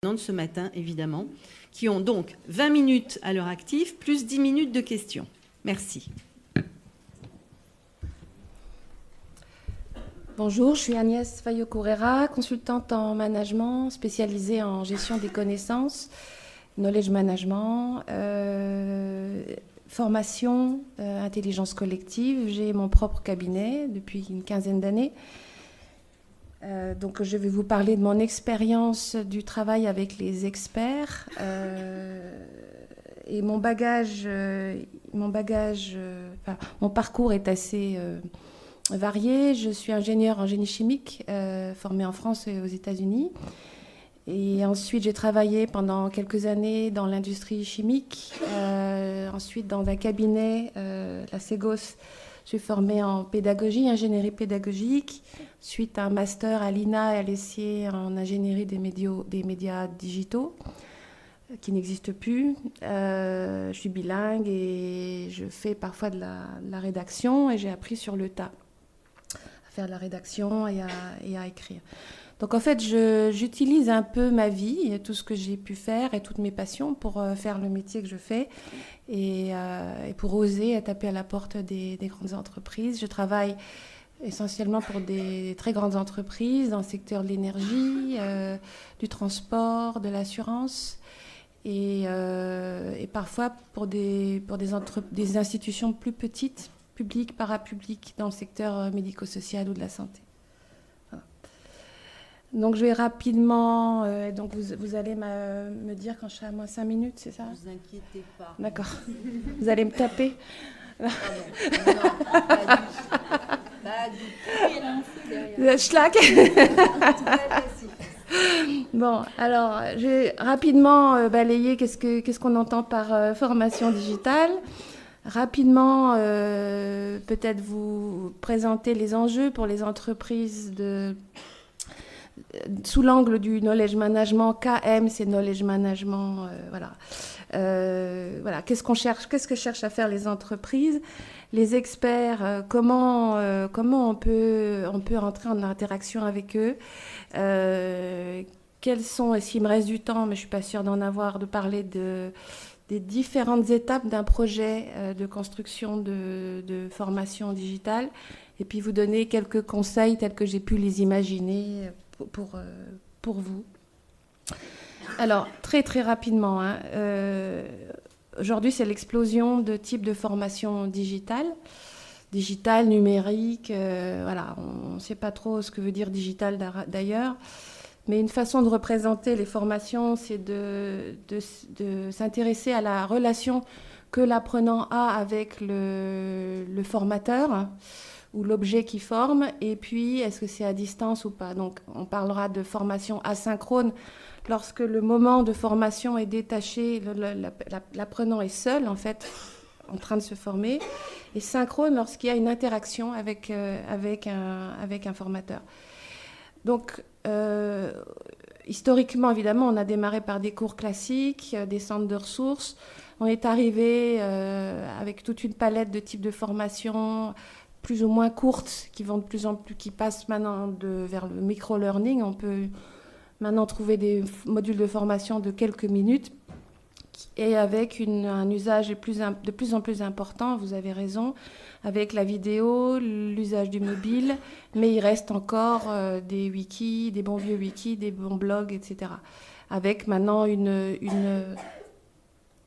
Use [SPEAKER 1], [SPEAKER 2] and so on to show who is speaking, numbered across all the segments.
[SPEAKER 1] de ce matin, évidemment, qui ont donc 20 minutes à l'heure active, plus 10 minutes de questions. Merci.
[SPEAKER 2] Bonjour, je suis Agnès Fayot-Correra, consultante en management, spécialisée en gestion des connaissances, knowledge management, formation, intelligence collective. J'ai mon propre cabinet depuis une quinzaine d'années. Donc je vais vous parler de mon expérience du travail avec les experts et mon parcours est assez varié. Je suis ingénieure en génie chimique, formée en France et aux États-Unis. Et ensuite, j'ai travaillé pendant quelques années dans l'industrie chimique. Ensuite, dans un cabinet, la Ségos. Je suis formée en pédagogie, ingénierie pédagogique, suite à un master à l'INA et à l'ESSIE en ingénierie des médias digitaux, qui n'existe plus. Je suis bilingue et je fais parfois de la rédaction et j'ai appris sur le tas à faire de la rédaction et à écrire. Donc en fait, j'utilise un peu ma vie, et tout ce que j'ai pu faire et toutes mes passions pour faire le métier que je fais et pour oser taper à la porte des grandes entreprises. Je travaille essentiellement pour des très grandes entreprises dans le secteur de l'énergie, du transport, de l'assurance et parfois pour des institutions plus petites, publiques, parapubliques, dans le secteur médico-social ou de la santé. Donc je vais rapidement, donc vous allez me dire quand je serai à moins 5 minutes, c'est ça ?
[SPEAKER 1] Ne vous inquiétez pas.
[SPEAKER 2] D'accord. Vous allez me taper ?
[SPEAKER 1] Pardon. Non, pas du tout.
[SPEAKER 2] Le schlag. Bon, alors je vais rapidement balayer qu'est-ce qu'on entend par formation digitale. Rapidement, peut-être vous présenter les enjeux pour les entreprises sous l'angle du knowledge management. KM, c'est knowledge management, voilà. Qu'est-ce que cherchent à faire les entreprises, les experts, comment on peut entrer en interaction avec eux, quels sont, et s'il me reste du temps, mais je suis pas sûre d'en avoir, de parler des différentes étapes d'un projet de construction de formation digitale, et puis vous donner quelques conseils tels que j'ai pu les imaginer pour vous. Alors, très très rapidement, aujourd'hui c'est l'explosion de types de formation digitale, numérique, voilà, on ne sait pas trop ce que veut dire digital d'ailleurs, mais une façon de représenter les formations, c'est de s'intéresser à la relation que l'apprenant a avec le formateur, ou l'objet qui forme, et puis est-ce que c'est à distance ou pas. Donc on parlera de formation asynchrone lorsque le moment de formation est détaché, l'apprenant est seul en fait en train de se former, et synchrone lorsqu'il y a une interaction avec un formateur. Donc historiquement évidemment on a démarré par des cours classiques, des centres de ressources, on est arrivé avec toute une palette de types de formation plus ou moins courtes, qui vont de plus en plus, qui passent maintenant vers le micro-learning. On peut maintenant trouver des modules de formation de quelques minutes et avec un usage de plus en plus important, vous avez raison, avec la vidéo, l'usage du mobile, mais il reste encore des wikis, des bons vieux wikis, des bons blogs, etc. Avec maintenant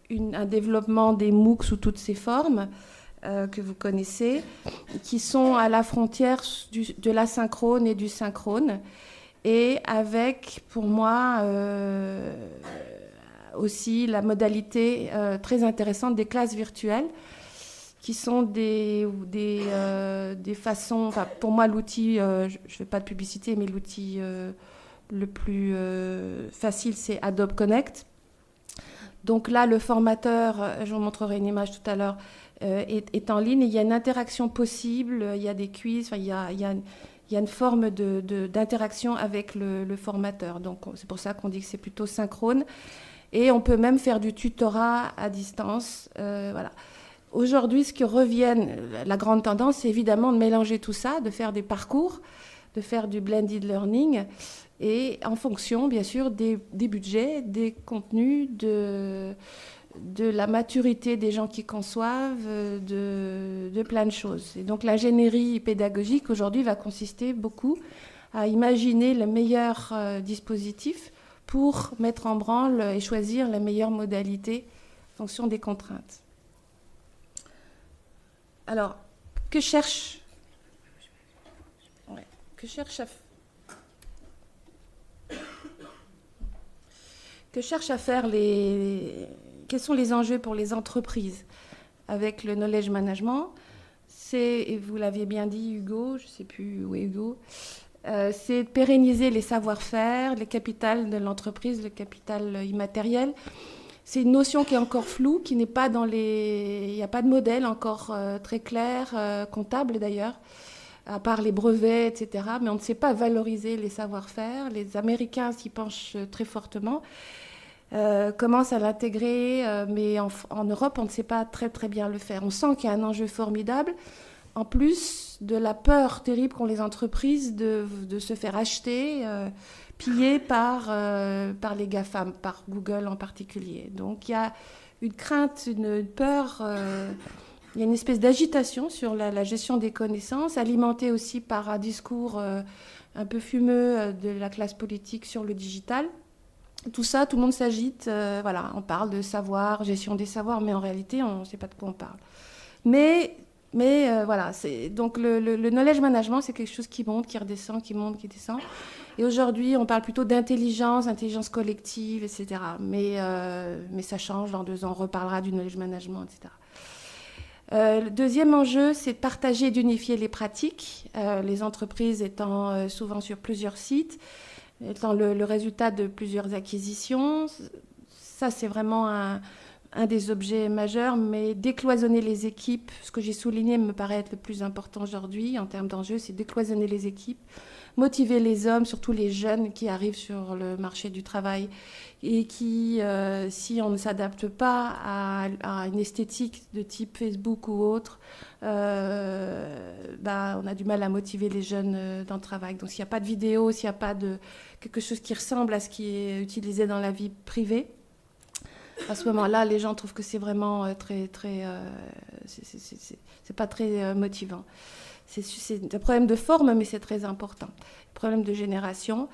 [SPEAKER 2] un développement des MOOC sous toutes ses formes, que vous connaissez, qui sont à la frontière de l'asynchrone et du synchrone, et avec, pour moi, aussi la modalité très intéressante des classes virtuelles, qui sont des façons, enfin, pour moi, l'outil, je ne fais pas de publicité, mais l'outil le plus facile, c'est Adobe Connect. Donc là, le formateur, je vous montrerai une image tout à l'heure, est en ligne, et il y a une interaction possible, il y a des quiz, enfin, il y a une forme d'interaction avec le formateur. Donc c'est pour ça qu'on dit que c'est plutôt synchrone. Et on peut même faire du tutorat à distance. Voilà. Aujourd'hui, ce qui revient, la grande tendance, c'est évidemment de mélanger tout ça, de faire des parcours, de faire du blended learning. et en fonction, bien sûr, des budgets, des contenus, de la maturité des gens qui conçoivent, de plein de choses. Et donc l'ingénierie pédagogique aujourd'hui va consister beaucoup à imaginer le meilleur dispositif pour mettre en branle et choisir la meilleure modalité en fonction des contraintes. Alors, que cherche à faire quels sont les enjeux pour les entreprises avec le knowledge management? Et vous l'aviez bien dit, Hugo, je ne sais plus où est Hugo, c'est de pérenniser les savoir-faire, le capital de l'entreprise, le capital immatériel. C'est une notion qui est encore floue, qui n'est pas dans les... Il n'y a pas de modèle encore très clair, comptable d'ailleurs, à part les brevets, etc. Mais on ne sait pas valoriser les savoir-faire. Les Américains s'y penchent très fortement, commencent à l'intégrer, mais en Europe, on ne sait pas très très bien le faire. On sent qu'il y a un enjeu formidable, en plus de la peur terrible qu'ont les entreprises de se faire acheter, pillées par les GAFAM, par Google en particulier. Donc il y a une crainte, une peur, il y a une espèce d'agitation sur la gestion des connaissances, alimentée aussi par un discours un peu fumeux de la classe politique sur le digital. Tout ça, tout le monde s'agite, voilà, on parle de savoir, gestion des savoirs, mais en réalité, on ne sait pas de quoi on parle. Mais voilà, donc le knowledge management, c'est quelque chose qui monte, qui redescend, qui monte, qui descend. Et aujourd'hui, on parle plutôt d'intelligence, intelligence collective, etc. Mais ça change, dans 2 ans, on reparlera du knowledge management, etc. Le deuxième enjeu, c'est de partager et d'unifier les pratiques, les entreprises étant souvent sur plusieurs sites, étant le résultat de plusieurs acquisitions. Ça, c'est vraiment un des objets majeurs, mais décloisonner les équipes, ce que j'ai souligné me paraît être le plus important aujourd'hui en termes d'enjeux, c'est décloisonner les équipes, motiver les hommes, surtout les jeunes qui arrivent sur le marché du travail et qui, si on ne s'adapte pas à une esthétique de type Facebook ou autre, on a du mal à motiver les jeunes dans le travail. Donc s'il n'y a pas de vidéo, s'il n'y a pas de quelque chose qui ressemble à ce qui est utilisé dans la vie privée, à ce moment-là, les gens trouvent que c'est vraiment c'est pas très motivant. C'est un problème de forme, mais c'est très important. Problème de génération,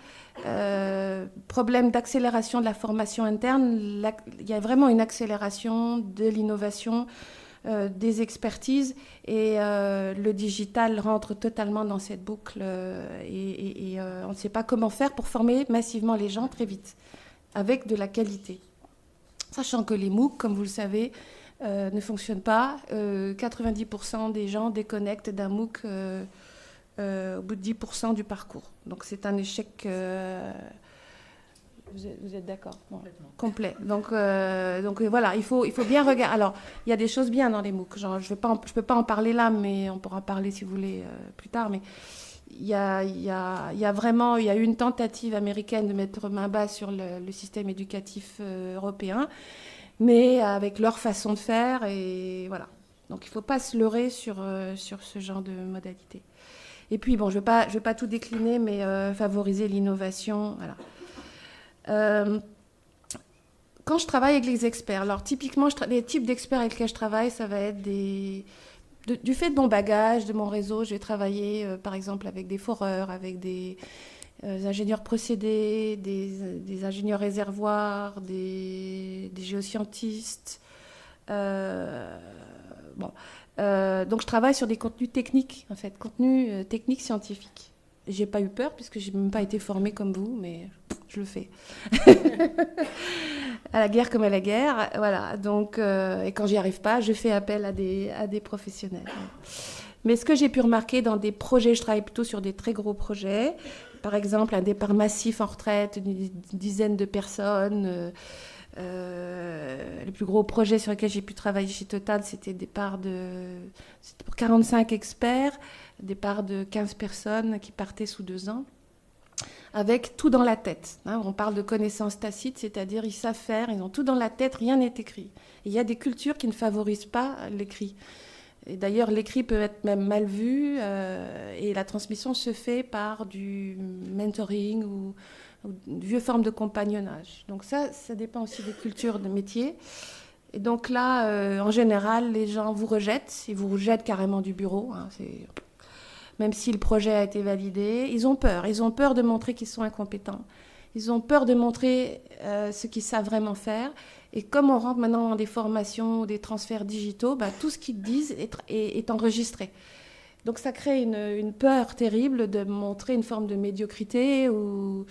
[SPEAKER 2] problème d'accélération de la formation interne. Il y a vraiment une accélération de l'innovation, des expertises, et le digital rentre totalement dans cette boucle. Et on ne sait pas comment faire pour former massivement les gens très vite, avec de la qualité. Sachant que les MOOC, comme vous le savez, ne fonctionnent pas. 90% des gens déconnectent d'un MOOC au bout de 10% du parcours. Donc c'est un échec... Vous êtes d'accord? Bon, complet. Donc voilà, il faut bien regarder. Alors, il y a des choses bien dans les MOOC. Genre, je peux pas en parler là, mais on pourra parler si vous voulez plus tard. Mais il y a eu une tentative américaine de mettre main basse sur le système éducatif européen, mais avec leur façon de faire, et voilà. Donc il ne faut pas se leurrer sur ce genre de modalité. Et puis, bon, je vais pas tout décliner, mais favoriser l'innovation, voilà. Quand je travaille avec les experts, alors typiquement, les types d'experts avec lesquels je travaille, ça va être du fait de mon bagage, de mon réseau. Je vais travailler, par exemple, avec des foreurs, avec des ingénieurs procédés, des ingénieurs réservoirs, des géoscientistes. Donc, je travaille sur des contenus techniques, en fait, contenus techniques scientifiques. J'ai pas eu peur, puisque j'ai même pas été formée comme vous, mais je le fais. À la guerre comme à la guerre, voilà. Donc, et quand j'y arrive pas, je fais appel à des professionnels. Mais ce que j'ai pu remarquer dans des projets, je travaille plutôt sur des très gros projets. Par exemple, un départ massif en retraite, une dizaine de personnes. Le plus gros projet sur lequel j'ai pu travailler chez Total, c'était pour 45 experts, départ de 15 personnes qui partaient sous 2 ans, avec tout dans la tête. On parle de connaissances tacites, c'est-à-dire ils savent faire, ils ont tout dans la tête, rien n'est écrit. Et il y a des cultures qui ne favorisent pas l'écrit. Et d'ailleurs, l'écrit peut être même mal vu et la transmission se fait par du mentoring ou de vieux formes de compagnonnage. Donc ça dépend aussi des cultures de métier. Et donc là, en général, les gens vous rejettent. Ils vous rejettent carrément du bureau. Hein, même si le projet a été validé. Ils ont peur. Ils ont peur de montrer qu'ils sont incompétents. Ils ont peur de montrer ce qu'ils savent vraiment faire. Et comme on rentre maintenant dans des formations, des transferts digitaux, tout ce qu'ils disent est enregistré. Donc ça crée une peur terrible de montrer une forme de médiocrité ou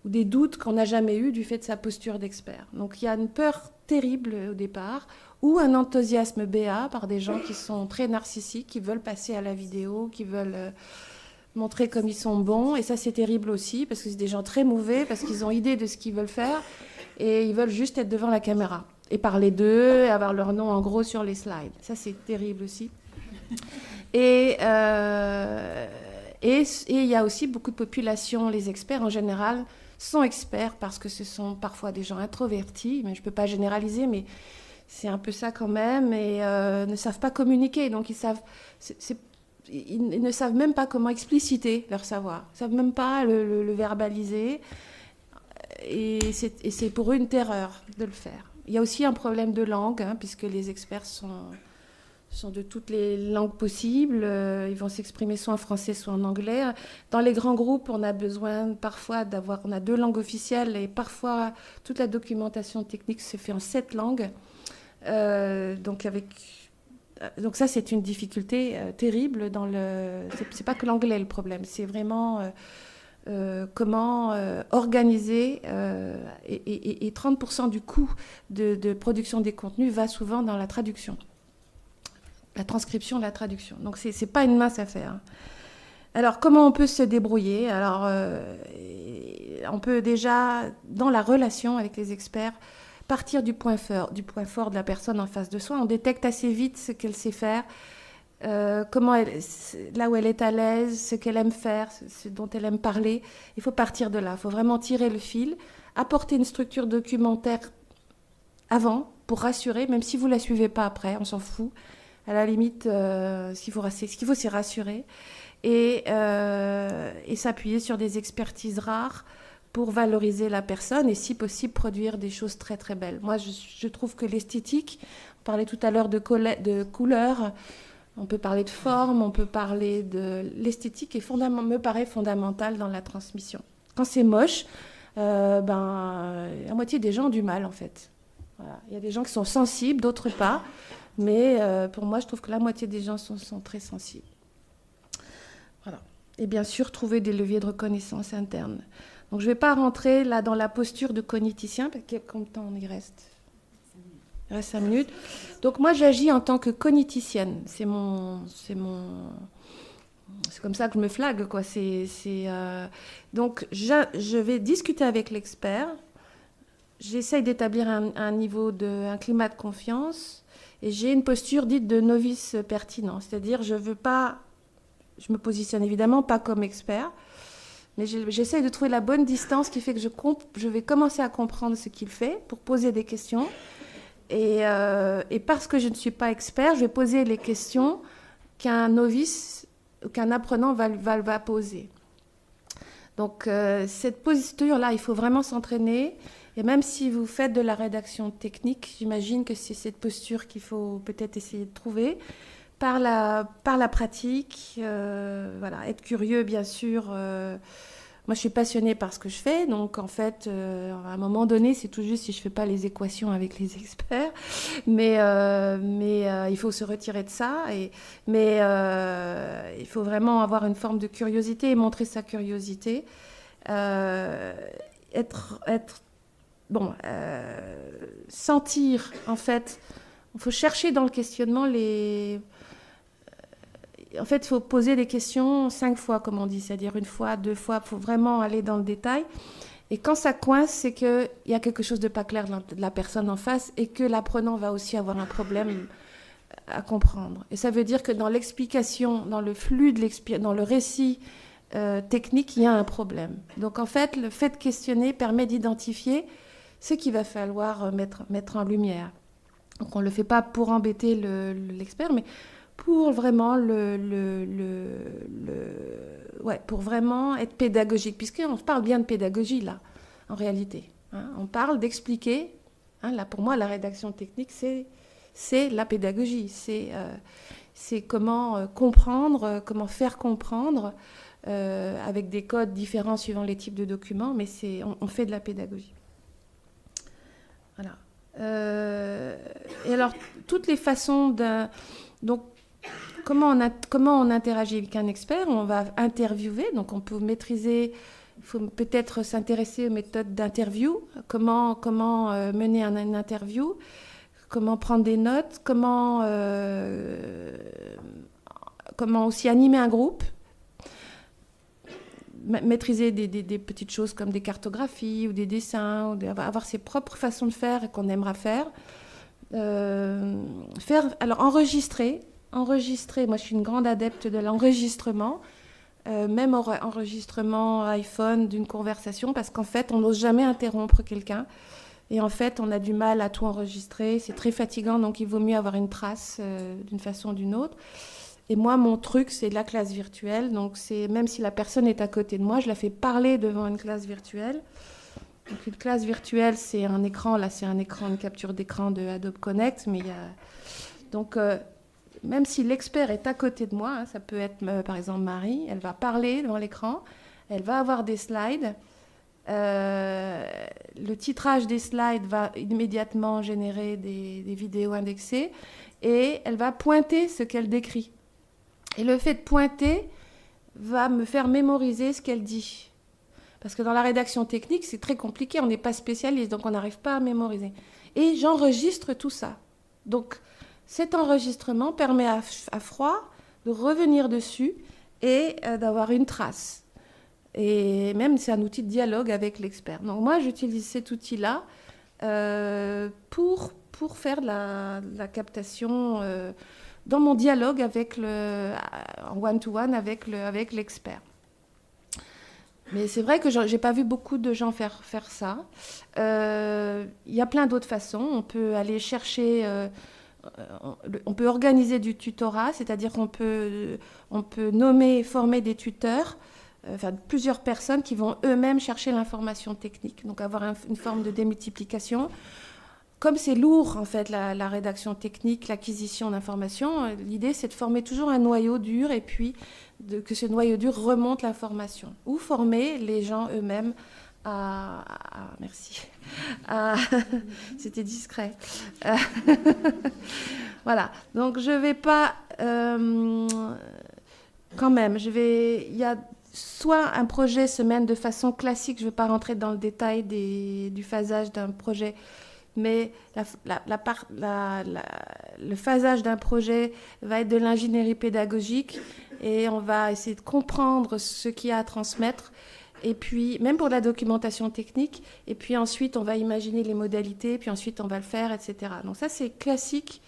[SPEAKER 2] des doutes qu'on n'a jamais eus du fait de sa posture d'expert. Donc il y a une peur terrible au départ, ou un enthousiasme béat par des gens qui sont très narcissiques, qui veulent passer à la vidéo, qui veulent montrer comme ils sont bons. Et ça, c'est terrible aussi, parce que c'est des gens très mauvais, parce qu'ils ont idée de ce qu'ils veulent faire, et ils veulent juste être devant la caméra, et parler d'eux, et avoir leur nom en gros sur les slides. Ça, c'est terrible aussi. Et il y a aussi beaucoup de populations, les experts en général, sont experts parce que ce sont parfois des gens introvertis, mais je ne peux pas généraliser, mais c'est un peu ça quand même, et ne savent pas communiquer. Donc ils ne savent même pas comment expliciter leur savoir. Ils ne savent même pas le verbaliser. Et c'est pour eux une terreur de le faire. Il y a aussi un problème de langue, hein, puisque les experts sont de toutes les langues possibles. Ils vont s'exprimer soit en français, soit en anglais. Dans les grands groupes, on a besoin parfois on a 2 langues officielles, et parfois toute la documentation technique se fait en 7 langues. Donc ça, c'est une difficulté terrible. C'est pas que l'anglais le problème, c'est vraiment comment organiser. Et 30% du coût de production des contenus va souvent dans la traduction. La transcription, la traduction. Donc, c'est pas une mince affaire. Alors, comment on peut se débrouiller ? Alors, on peut déjà, dans la relation avec les experts, partir du point fort de la personne en face de soi. On détecte assez vite ce qu'elle sait faire, là où elle est à l'aise, ce qu'elle aime faire, ce dont elle aime parler. Il faut partir de là. Il faut vraiment tirer le fil, apporter une structure documentaire avant pour rassurer, même si vous ne la suivez pas après, on s'en fout. À la limite, ce qu'il faut, c'est rassurer et s'appuyer sur des expertises rares pour valoriser la personne et, si possible, produire des choses très, très belles. Moi, je trouve que l'esthétique, on parlait tout à l'heure de couleurs, on peut parler de forme, on peut parler de... L'esthétique me paraît fondamentale dans la transmission. Quand c'est moche, la moitié des gens ont du mal, en fait. Voilà. Il y a des gens qui sont sensibles, d'autres pas. Mais pour moi, je trouve que la moitié des gens sont très sensibles. Voilà. Et bien sûr, trouver des leviers de reconnaissance interne. Donc, je ne vais pas rentrer là dans la posture de cogniticien, parce que combien de temps il reste ? Il reste 5 minutes. Donc, moi, j'agis en tant que cogniticienne. C'est comme ça que je me flague, quoi. Donc, je vais discuter avec l'expert. J'essaye d'établir un un climat de confiance. Et j'ai une posture dite de novice pertinent. C'est-à-dire, je me positionne évidemment pas comme expert, mais j'essaye de trouver la bonne distance qui fait que je vais commencer à comprendre ce qu'il fait pour poser des questions. Et parce que je ne suis pas expert, je vais poser les questions qu'un novice ou qu'un apprenant va poser. Donc, cette posture-là, il faut vraiment s'entraîner. Et même si vous faites de la rédaction technique, j'imagine que c'est cette posture qu'il faut peut-être essayer de trouver par la pratique. Voilà, être curieux, bien sûr. Moi, je suis passionnée par ce que je fais. Donc, en fait, à un moment donné, c'est tout juste si je ne fais pas les équations avec les experts. Mais il faut se retirer de ça. Mais il faut vraiment avoir une forme de curiosité et montrer sa curiosité. Sentir, en fait, il faut chercher dans le questionnement en fait, il faut poser les questions 5 fois, comme on dit, c'est-à-dire 1 fois, 2 fois, il faut vraiment aller dans le détail. Et quand ça coince, c'est qu'il y a quelque chose de pas clair de la personne en face et que l'apprenant va aussi avoir un problème à comprendre. Et ça veut dire que dans l'explication, dans le flux, dans le récit technique, il y a un problème. Donc, en fait, le fait de questionner permet d'identifier ce qu'il va falloir mettre en lumière. Donc, on ne le fait pas pour embêter l'expert, mais pour vraiment pour vraiment être pédagogique, puisqu'on parle bien de pédagogie là, en réalité. Hein. On parle d'expliquer. Hein, là, pour moi, la rédaction technique, c'est la pédagogie. C'est comment comprendre, comment faire comprendre, avec des codes différents suivant les types de documents, mais on fait de la pédagogie. Voilà. Et alors, toutes les façons donc, comment on interagit avec un expert? On va interviewer, donc on peut maîtriser, il faut peut-être s'intéresser aux méthodes d'interview, comment mener une interview, comment prendre des notes, comment aussi animer un groupe, maîtriser des petites choses comme des cartographies ou des dessins, ou avoir ses propres façons de faire qu'on aimera faire. Alors enregistrer, moi je suis une grande adepte de l'enregistrement, même enregistrement iPhone d'une conversation, parce qu'en fait on n'ose jamais interrompre quelqu'un, et en fait on a du mal à tout enregistrer, c'est très fatigant, donc il vaut mieux avoir une trace d'une façon ou d'une autre. Et moi, mon truc, c'est la classe virtuelle. Donc, même si la personne est à côté de moi, je la fais parler devant une classe virtuelle. Donc, une classe virtuelle, c'est un écran. Là, c'est une capture d'écran de Adobe Connect. Mais donc, même si l'expert est à côté de moi, hein, ça peut être, par exemple, Marie, elle va parler devant l'écran. Elle va avoir des slides. Le titrage des slides va immédiatement générer des vidéos indexées. Et elle va pointer ce qu'elle décrit. Et le fait de pointer va me faire mémoriser ce qu'elle dit. Parce que dans la rédaction technique, c'est très compliqué, on n'est pas spécialiste, donc on n'arrive pas à mémoriser. Et j'enregistre tout ça. Donc cet enregistrement permet à froid de revenir dessus et d'avoir une trace. Et même, c'est un outil de dialogue avec l'expert. Donc moi, j'utilise cet outil-là pour faire de la captation dans mon dialogue en one-to-one avec l'expert. Mais c'est vrai que je n'ai pas vu beaucoup de gens faire ça. Il y a plein d'autres façons. On peut aller chercher... on peut organiser du tutorat, c'est-à-dire qu'on peut nommer et former des tuteurs, plusieurs personnes qui vont eux-mêmes chercher l'information technique, donc avoir une forme de démultiplication. Comme c'est lourd, en fait, la rédaction technique, l'acquisition d'informations, l'idée, c'est de former toujours un noyau dur et puis que ce noyau dur remonte l'information. Ou former les gens eux-mêmes merci. C'était discret. Voilà. Donc, je ne vais pas... quand même, il y a soit un projet se mène de façon classique, je ne vais pas rentrer dans le détail du phasage d'un projet, mais le phasage d'un projet va être de l'ingénierie pédagogique et on va essayer de comprendre ce qu'il y a à transmettre. Et puis, même pour la documentation technique, et puis ensuite, on va imaginer les modalités, puis ensuite, on va le faire, etc. Donc ça, c'est classique.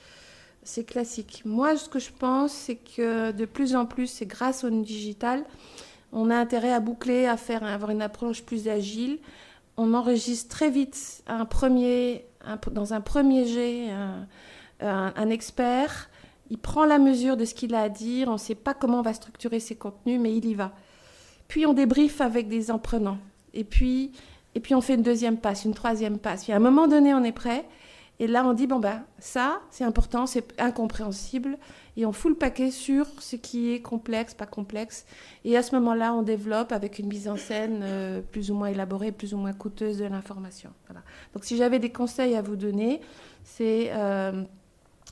[SPEAKER 2] C'est classique. Moi, ce que je pense, c'est que de plus en plus, c'est grâce au digital, on a intérêt à boucler, avoir une approche plus agile. On enregistre très vite dans un premier jet un expert. Il prend la mesure de ce qu'il a à dire. On ne sait pas comment on va structurer ses contenus, mais il y va. Puis on débriefe avec des apprenants. Et puis on fait une deuxième passe, une troisième passe. Puis à un moment donné, on est prêt. Et là, on dit, ça, c'est important, c'est incompréhensible. Et on fout le paquet sur ce qui est complexe, pas complexe. Et à ce moment-là, on développe avec une mise en scène plus ou moins élaborée, plus ou moins coûteuse de l'information. Voilà. Donc, si j'avais des conseils à vous donner, c'est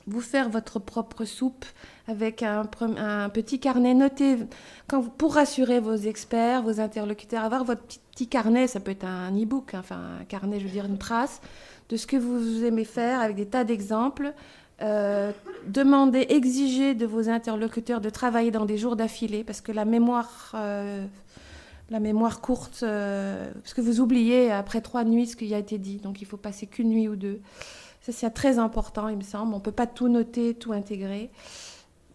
[SPEAKER 2] vous faire votre propre soupe avec un petit carnet noté. Pour rassurer vos experts, vos interlocuteurs, avoir votre petit carnet, ça peut être un e-book, un carnet, je veux dire, une trace de ce que vous aimez faire avec des tas d'exemples. Demandez, exigez de vos interlocuteurs de travailler dans des jours d'affilée parce que la mémoire courte, parce que vous oubliez après 3 nuits ce qui a été dit, donc il faut passer qu'une nuit ou 2. Ça, c'est très important, il me semble. On ne peut pas tout noter, tout intégrer.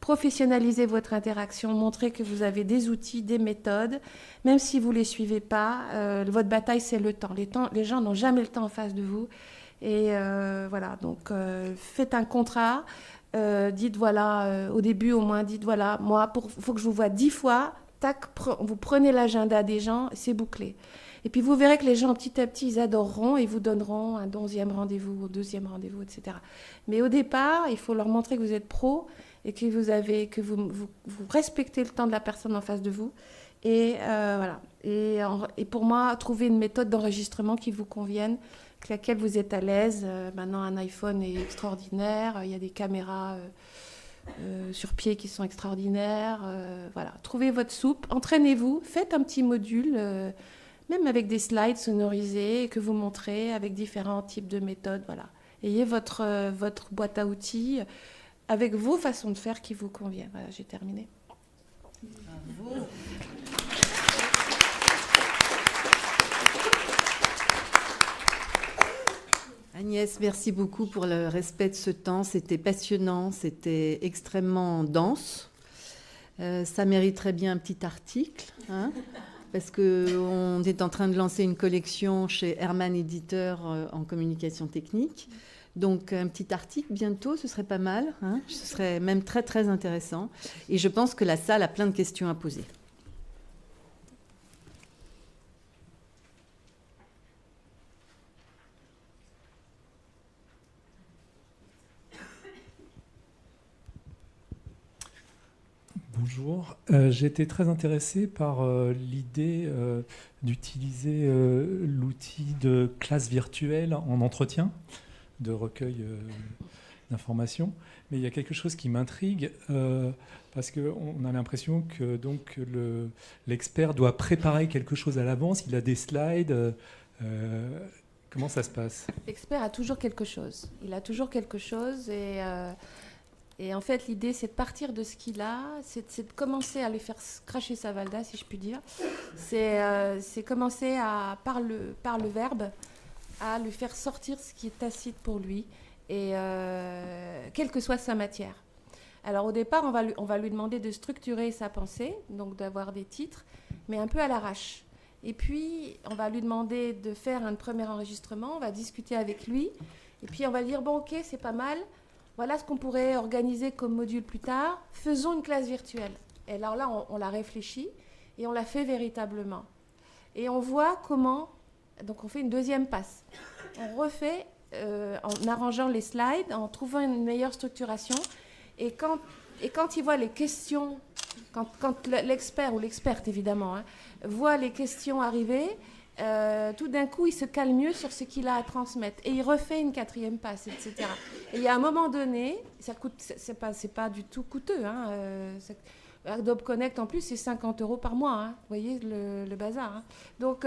[SPEAKER 2] professionnalisez votre interaction, montrez que vous avez des outils, des méthodes, même si vous ne les suivez pas. Votre bataille, c'est le temps. Les gens n'ont jamais le temps en face de vous. Et voilà, donc faites un contrat. Dites voilà, au début au moins, dites voilà, moi, il faut que je vous voie 10 fois. Tac, vous prenez l'agenda des gens, c'est bouclé. Et puis vous verrez que les gens, petit à petit, ils adoreront et vous donneront un 11e rendez-vous, un 2e rendez-vous, etc. Mais au départ, il faut leur montrer que vous êtes pro et que vous respectez le temps de la personne en face de vous. Et voilà. Et pour moi, trouver une méthode d'enregistrement qui vous convienne, avec laquelle vous êtes à l'aise. Maintenant, un iPhone est extraordinaire. Il y a des caméras sur pied qui sont extraordinaires. Voilà. Trouvez votre soupe, entraînez-vous, faites un petit module, même avec des slides sonorisés que vous montrez avec différents types de méthodes. Voilà. Ayez votre boîte à outils avec vos façons de faire qui vous conviennent. Voilà, j'ai terminé. Bravo.
[SPEAKER 1] Agnès, merci beaucoup pour le respect de ce temps. C'était passionnant, c'était extrêmement dense. Ça mériterait bien un petit article, hein, parce qu'on est en train de lancer une collection chez Herman Éditeur en communication technique. Donc un petit article bientôt, ce serait pas mal, hein, ce serait même très très intéressant. Et je pense que la salle a plein de questions à poser.
[SPEAKER 3] Bonjour. J'ai été très intéressé par l'idée d'utiliser l'outil de classe virtuelle en entretien, de recueil d'informations. Mais il y a quelque chose qui m'intrigue parce qu'on a l'impression que donc, l'expert doit préparer quelque chose à l'avance. Il a des slides. Comment ça se passe ?
[SPEAKER 2] L'expert a toujours quelque chose. Il a toujours quelque chose et en fait, l'idée, c'est de partir de ce qu'il a, c'est de commencer à lui faire cracher sa valda, si je puis dire. C'est commencer par le verbe, à lui faire sortir ce qui est tacite pour lui, et quelle que soit sa matière. Alors au départ, on va lui demander de structurer sa pensée, donc d'avoir des titres, mais un peu à l'arrache. Et puis, on va lui demander de faire un premier enregistrement, on va discuter avec lui, et puis on va lui dire, bon ok, c'est pas mal, voilà ce qu'on pourrait organiser comme module plus tard. Faisons une classe virtuelle. Et alors là, on la réfléchit et on la fait véritablement. Et on voit comment... Donc on fait une deuxième passe. On refait en arrangeant les slides, en trouvant une meilleure structuration. Et quand il voit les questions, quand l'expert ou l'experte évidemment, voit les questions arriver... tout d'un coup, il se cale mieux sur ce qu'il a à transmettre. Et il refait une quatrième passe, etc. Et il y a un moment donné, c'est pas du tout coûteux. Adobe Connect, en plus, c'est 50 € par mois. Vous voyez le bazar. Donc,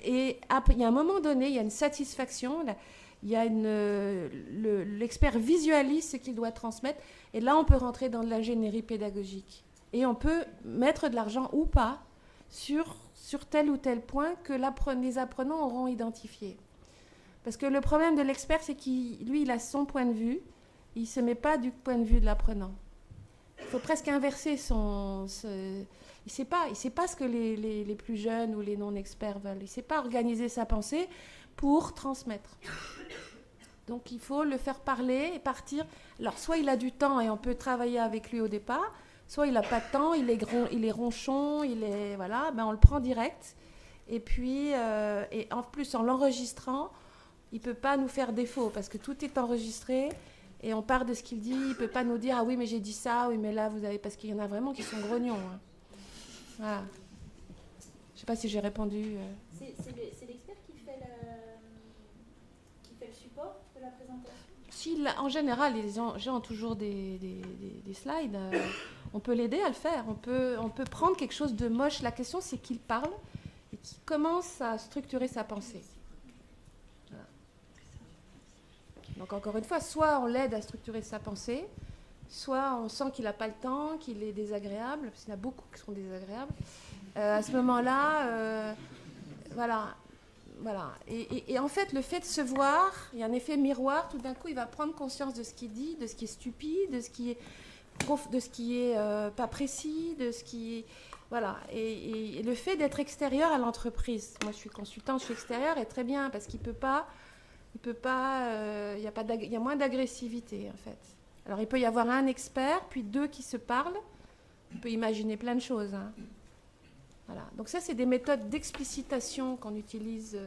[SPEAKER 2] et après, il y a un moment donné, il y a une satisfaction. Là, il y a l'expert visualise ce qu'il doit transmettre. Et là, on peut rentrer dans de l'ingénierie pédagogique. Et on peut mettre de l'argent ou pas sur tel ou tel point que les apprenants auront identifié. Parce que le problème de l'expert, c'est qu'il a son point de vue, il ne se met pas du point de vue de l'apprenant. Il faut presque inverser il ne sait pas ce que les plus jeunes ou les non-experts veulent. Il ne sait pas organiser sa pensée pour transmettre. Donc il faut le faire parler et partir. Alors soit il a du temps et on peut travailler avec lui au départ, soit il n'a pas de temps, il est ronchon, voilà, on le prend direct. Et puis, et en plus, en l'enregistrant, il ne peut pas nous faire défaut parce que tout est enregistré et on part de ce qu'il dit. Il ne peut pas nous dire « Ah oui, mais j'ai dit ça, oui, mais là, vous avez... » Parce qu'il y en a vraiment qui sont grognons. Voilà. Je ne sais pas si j'ai répondu.
[SPEAKER 4] C'est l'expert qui fait le support de la présentation ?
[SPEAKER 2] En général, les gens ont toujours des slides. On peut l'aider à le faire. On peut prendre quelque chose de moche. La question, c'est qu'il parle et qu'il commence à structurer sa pensée. Voilà. Donc, encore une fois, soit on l'aide à structurer sa pensée, soit on sent qu'il n'a pas le temps, qu'il est désagréable, parce qu'il y en a beaucoup qui sont désagréables. À ce moment-là, voilà. Et en fait, le fait de se voir, il y a un effet miroir. Tout d'un coup, il va prendre conscience de ce qu'il dit, de ce qui est stupide, de ce qui est... pas précis, de ce qui est... Voilà, et le fait d'être extérieur à l'entreprise. Moi, je suis consultante, je suis extérieure, et très bien, parce qu'il peut pas, il y a moins d'agressivité, en fait. Alors, il peut y avoir un expert, puis 2 qui se parlent. On peut imaginer plein de choses, hein. Voilà. Donc ça, c'est des méthodes d'explicitation qu'on utilise,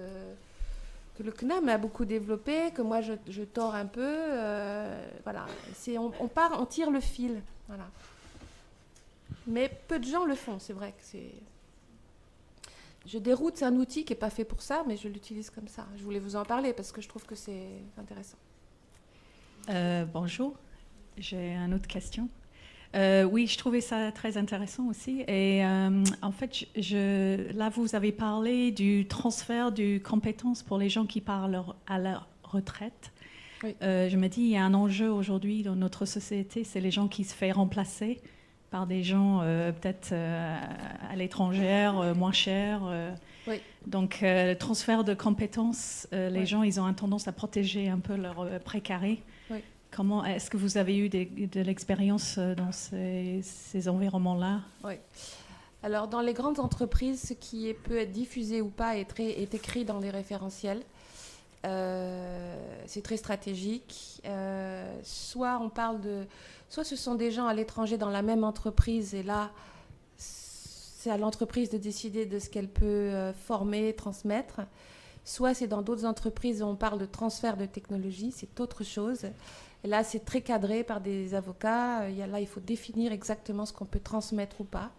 [SPEAKER 2] que le CNAM a beaucoup développé, que moi, je tords un peu. Voilà. On tire le fil. Voilà. Mais peu de gens le font, c'est vrai que c'est... Je déroute, c'est un outil qui n'est pas fait pour ça, mais je l'utilise comme ça. Je voulais vous en parler parce que je trouve que c'est intéressant.
[SPEAKER 5] Bonjour, j'ai une autre question. Oui, je trouvais ça très intéressant aussi. Et en fait, là, vous avez parlé du transfert de compétences pour les gens qui partent à la retraite.
[SPEAKER 2] Oui.
[SPEAKER 5] Je me dis, il y a un enjeu aujourd'hui dans notre société, c'est les gens qui se font remplacer par des gens peut-être à l'étranger, moins chers.
[SPEAKER 2] Oui.
[SPEAKER 5] Donc, le transfert de compétences, les gens, ils ont une tendance à protéger un peu leur précaré.
[SPEAKER 2] Oui.
[SPEAKER 5] Comment est-ce que vous avez eu de l'expérience dans ces environnements-là?
[SPEAKER 2] Oui. Alors, dans les grandes entreprises, ce qui peut être diffusé ou pas est écrit dans les référentiels. C'est très stratégique. Soit ce sont des gens à l'étranger dans la même entreprise, et là, c'est à l'entreprise de décider de ce qu'elle peut former, transmettre. Soit c'est dans d'autres entreprises où on parle de transfert de technologie, c'est autre chose. Et là, c'est très cadré par des avocats. Là, il faut définir exactement ce qu'on peut transmettre ou pas.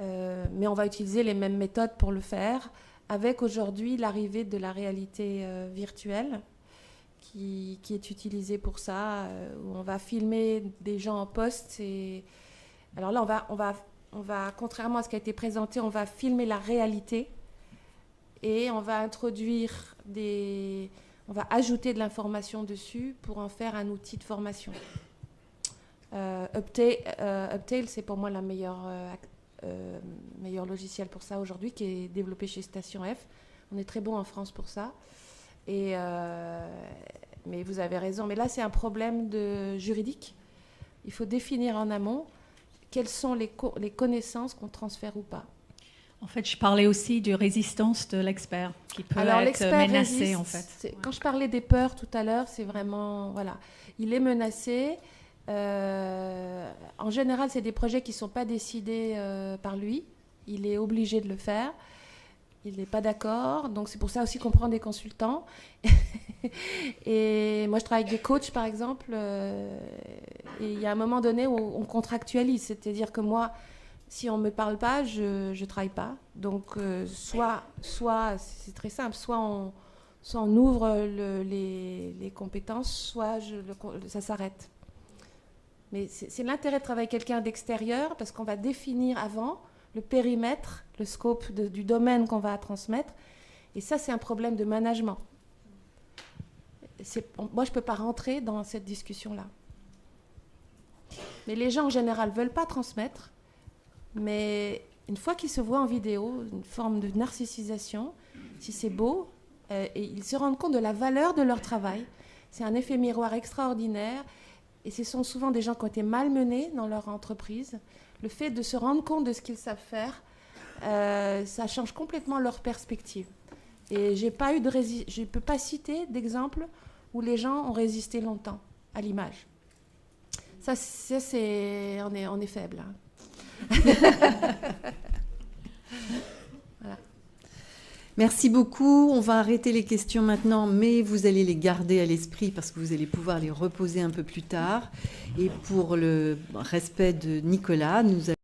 [SPEAKER 2] Mais on va utiliser les mêmes méthodes pour le faire, avec aujourd'hui l'arrivée de la réalité virtuelle qui est utilisée pour ça, où on va filmer des gens en poste. Alors là, on va, contrairement à ce qui a été présenté, on va filmer la réalité et on va introduire on va ajouter de l'information dessus pour en faire un outil de formation. Uptail, c'est pour moi la meilleure logiciel pour ça aujourd'hui, qui est développé chez Station F. On est très bon en France pour ça. Mais vous avez raison. Mais là, c'est un problème juridique. Il faut définir en amont quelles sont les connaissances qu'on transfère ou pas.
[SPEAKER 5] En fait, je parlais aussi de résistance de l'expert qui peut être menacé, en fait.
[SPEAKER 2] Quand je parlais des peurs tout à l'heure, c'est vraiment... Voilà. Il est menacé. En général, c'est des projets qui ne sont pas décidés par lui. Il est obligé de le faire. Il n'est pas d'accord. Donc, c'est pour ça aussi qu'on prend des consultants. Et moi, je travaille avec des coachs, par exemple. Et il y a un moment donné où on contractualise. C'est-à-dire que moi, si on ne me parle pas, je ne travaille pas. Donc, soit c'est très simple, soit on ouvre les compétences, soit ça s'arrête. Mais c'est l'intérêt de travailler avec quelqu'un d'extérieur, parce qu'on va définir avant le périmètre, le scope du domaine qu'on va transmettre. Et ça, c'est un problème de management. Moi, je ne peux pas rentrer dans cette discussion-là. Mais les gens, en général, ne veulent pas transmettre. Mais une fois qu'ils se voient en vidéo, une forme de narcissisation, si c'est beau, et ils se rendent compte de la valeur de leur travail. C'est un effet miroir extraordinaire. Et ce sont souvent des gens qui ont été malmenés dans leur entreprise. Le fait de se rendre compte de ce qu'ils savent faire, ça change complètement leur perspective. Et je ne peux pas citer d'exemple où les gens ont résisté longtemps à l'image. Ça c'est, on est faible. Hein. Voilà.
[SPEAKER 1] Merci beaucoup. On va arrêter les questions maintenant, mais vous allez les garder à l'esprit parce que vous allez pouvoir les reposer un peu plus tard. Et pour le respect de Nicolas, nous allons